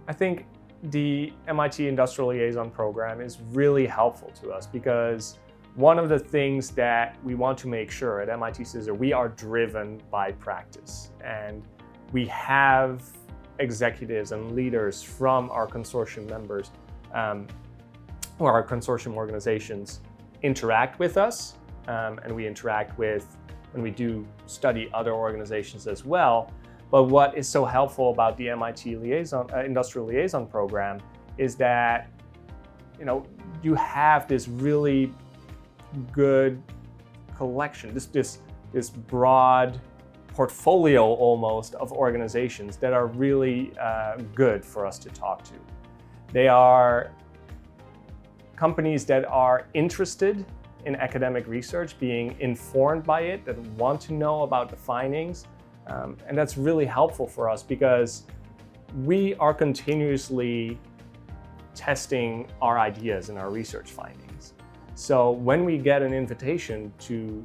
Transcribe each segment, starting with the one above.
I think the MIT Industrial Liaison Program is really helpful to us because one of the things that we want to make sure at MIT CISR, we are driven by practice, and we have executives and leaders from our consortium members or our consortium organizations interact with us, and we interact with, and we do study other organizations as well. But what is so helpful about the MIT Industrial Liaison Program is that, you have this really good collection, this broad portfolio almost of organizations that are really good for us to talk to. They are companies that are interested in academic research, being informed by it, that want to know about the findings. And that's really helpful for us because we are continuously testing our ideas and our research findings. So when we get an invitation to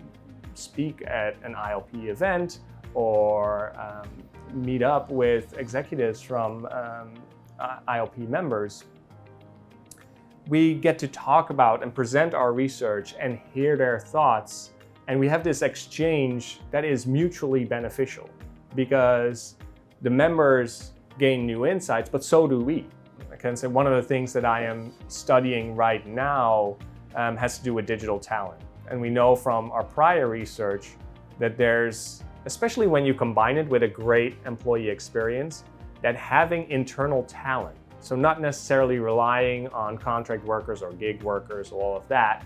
speak at an ILP event or meet up with executives from ILP members, we get to talk about and present our research and hear their thoughts. And we have this exchange that is mutually beneficial because the members gain new insights, but so do we. I can say one of the things that I am studying right now has to do with digital talent. And we know from our prior research that there's, especially when you combine it with a great employee experience, that having internal talent, so not necessarily relying on contract workers or gig workers, all of that,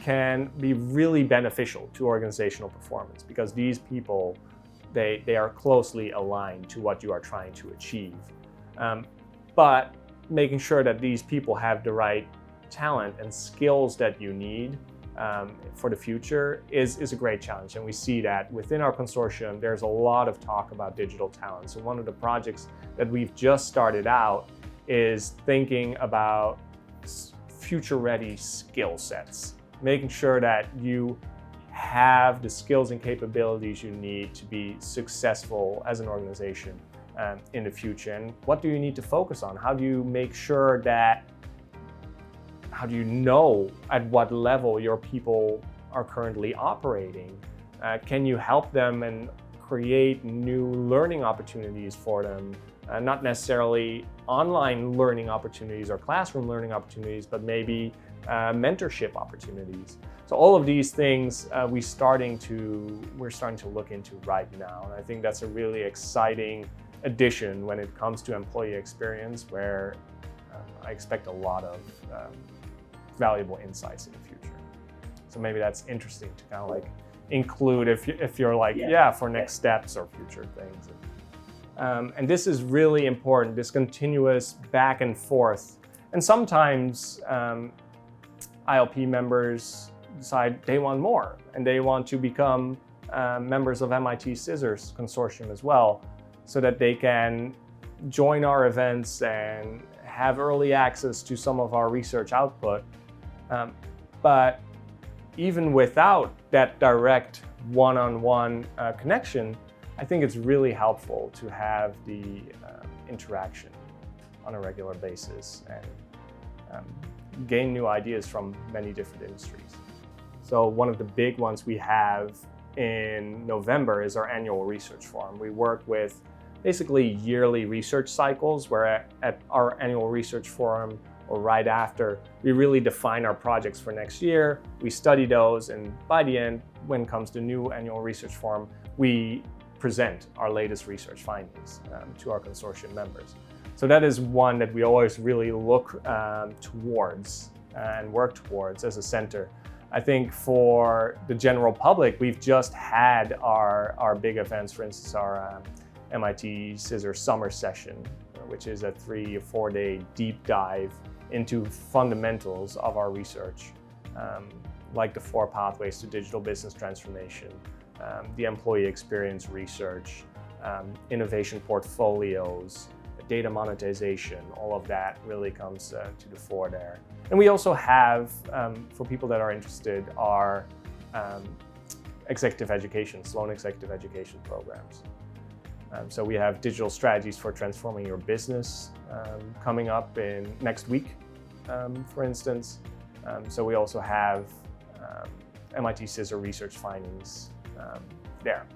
can be really beneficial to organizational performance because these people, they are closely aligned to what you are trying to achieve. But making sure that these people have the right talent and skills that you need for the future is a great challenge. And we see that within our consortium, there's a lot of talk about digital talent. So one of the projects that we've just started out is thinking about future-ready skill sets, making sure that you have the skills and capabilities you need to be successful as an organization in the future. And what do you need to focus on? How do you make sure that, how do you know at what level your people are currently operating? Can you help them and create new learning opportunities for them? Not necessarily online learning opportunities or classroom learning opportunities, but maybe mentorship opportunities. So all of these things we're starting to look into right now. And I think that's a really exciting addition when it comes to employee experience, where I expect a lot of valuable insights in the future. So maybe that's interesting to kind of like include if you're like, for next steps or future things. And this is really important, this continuous back and forth. And sometimes ILP members decide they want more and they want to become members of MIT CISR's consortium as well, so that they can join our events and have early access to some of our research output. But even without that direct one-on-one connection, I think it's really helpful to have the interaction on a regular basis and gain new ideas from many different industries. So one of the big ones we have in November is our annual research forum. We work with basically yearly research cycles, where at our annual research forum or right after, we really define our projects for next year. We study those, and by the end, when it comes to new annual research forum, we present our latest research findings to our consortium members. So that is one that we always really look towards and work towards as a center. I think for the general public, we've just had our big events, for instance, our MIT CISR summer session, which is a 3 or 4 day deep dive into fundamentals of our research, like the 4 pathways to digital business transformation, the employee experience research, innovation portfolios, data monetization, all of that really comes to the fore there. And we also have, for people that are interested, our executive education, Sloan executive education programs. So we have digital strategies for transforming your business coming up in next week, for instance. So we also have MIT CISR research findings there.